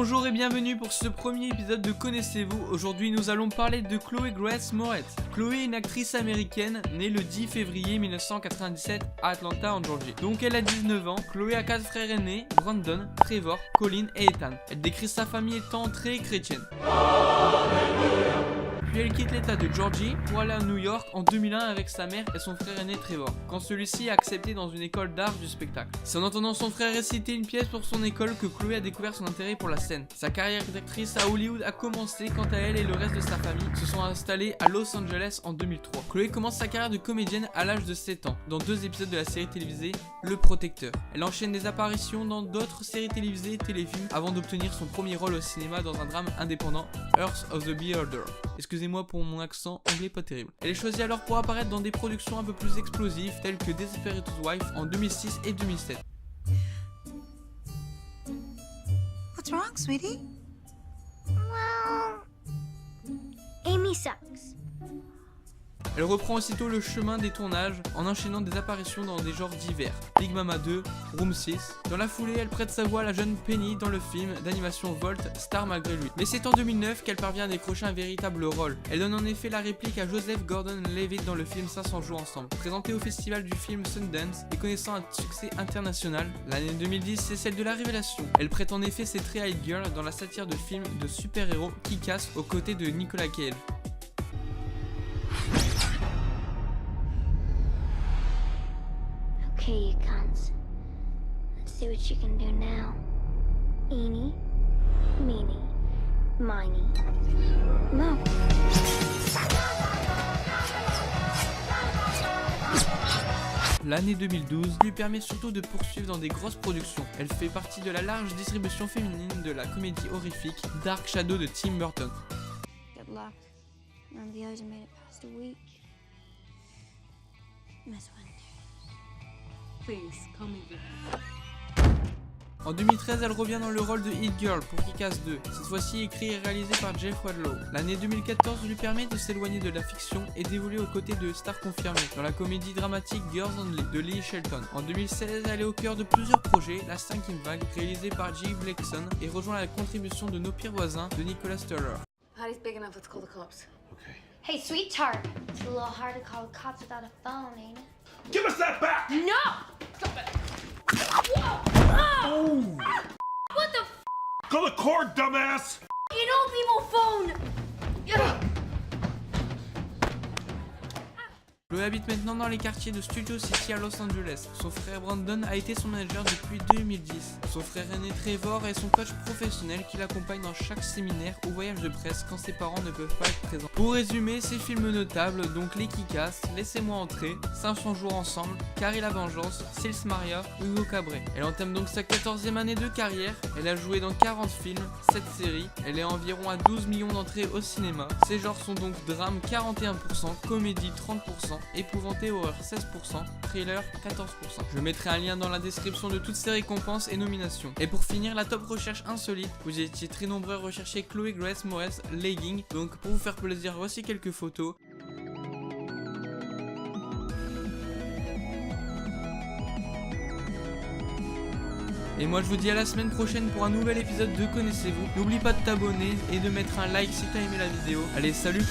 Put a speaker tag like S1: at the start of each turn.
S1: Bonjour et bienvenue pour ce premier épisode de Connaissez-vous. Aujourd'hui nous allons parler de Chloé Grace Moretz. Chloé est une actrice américaine née le 10 février 1997 à Atlanta en Georgie. Donc elle a 19 ans. Chloé a 4 frères aînés, Brandon, Trevor, Colin et Ethan. Elle décrit sa famille étant très chrétienne. Puis elle quitte l'état de Georgie pour aller à New York en 2001 avec sa mère et son frère aîné Trevor, quand celui-ci est accepté dans une école d'art du spectacle. C'est en entendant son frère réciter une pièce pour son école que Chloé a découvert son intérêt pour la scène. Sa carrière d'actrice à Hollywood a commencé quand elle et le reste de sa famille se sont installés à Los Angeles en 2003. Chloé commence sa carrière de comédienne à l'âge de 7 ans, dans 2 épisodes de la série télévisée Le Protecteur. Elle enchaîne des apparitions dans d'autres séries télévisées et téléfilms avant d'obtenir son premier rôle au cinéma dans un drame indépendant, Earth of the Beholder. Excusez-moi pour mon accent anglais pas terrible. Elle est choisie alors pour apparaître dans des productions un peu plus explosives telles que Desperate Housewives en 2006 et 2007.
S2: What's wrong, sweetie?
S3: Well, Amy sucks.
S1: Elle reprend aussitôt le chemin des tournages en enchaînant des apparitions dans des genres divers. Big Mama 2, Room 6. Dans la foulée, elle prête sa voix à la jeune Penny dans le film d'animation Volt, Star malgré lui. Mais c'est en 2009 qu'elle parvient à décrocher un véritable rôle. Elle donne en effet la réplique à Joseph Gordon-Levitt dans le film 500 jours ensemble. Présentée au festival du film Sundance et connaissant un succès international, l'année 2010 c'est celle de la révélation. Elle prête en effet ses traits à Hit Girl dans la satire de film de super-héros Kick-Ass aux côtés de Nicolas Cage.
S3: Okay, you cunts. Let's see what you can do now. Eeny, meeny, miny, mo.
S1: L'année 2012 lui permet surtout de poursuivre dans des grosses productions. Elle fait partie de la large distribution féminine de la comédie horrifique Dark Shadow de Tim Burton.
S3: Good luck. None of the others made it past a week. Miss Winters.
S4: Please, call me Vicky.
S1: En 2013, elle revient dans le rôle de Hit Girl pour Kick-Ass 2, cette fois-ci écrit et réalisé par Jeff Wadlow. L'année 2014 lui permet de s'éloigner de la fiction et d'évoluer aux côtés de stars confirmées dans la comédie dramatique Girls Only de Lee Shelton. En 2016, elle est au cœur de plusieurs projets, La 5e vague, réalisée par Jay Blakeson et rejoint la contribution de Nos pires voisins de Nicolas Sturler.
S4: Party's big enough, let's call the cops.
S3: Hey, sweetheart. It's a little hard to call the cops without a phone, ain't it?
S5: Give us that back!
S3: No!
S5: Oh!
S3: What the
S5: Call the court, dumbass!
S3: You know people phone!
S1: Chloé habite maintenant dans les quartiers de Studio City à Los Angeles. Son frère Brandon a été son manager depuis 2010. Son frère aîné Trevor est son coach professionnel qui l'accompagne dans chaque séminaire ou voyage de presse quand ses parents ne peuvent pas être présents. Pour résumer, ses films notables, donc Les Kick-Ass, Laissez-moi entrer, 500 jours ensemble, Carrie la Vengeance, Sils Maria, Hugo Cabret. Elle entame donc sa 14e année de carrière. Elle a joué dans 40 films, 7 séries. Elle est environ à 12 millions d'entrées au cinéma. Ses genres sont donc drame 41%, comédie 30%, épouvanté horreur 16%, thriller 14%. Je mettrai un lien dans la description de toutes ces récompenses et nominations. Et pour finir, la top recherche insolite, vous étiez très nombreux à rechercher Chloé Grace Moretz legging, donc pour vous faire plaisir, voici quelques photos. Et moi je vous dis à la semaine prochaine pour un nouvel épisode de Connaissez-vous. N'oublie pas de t'abonner et de mettre un like si t'as aimé la vidéo. Allez, salut!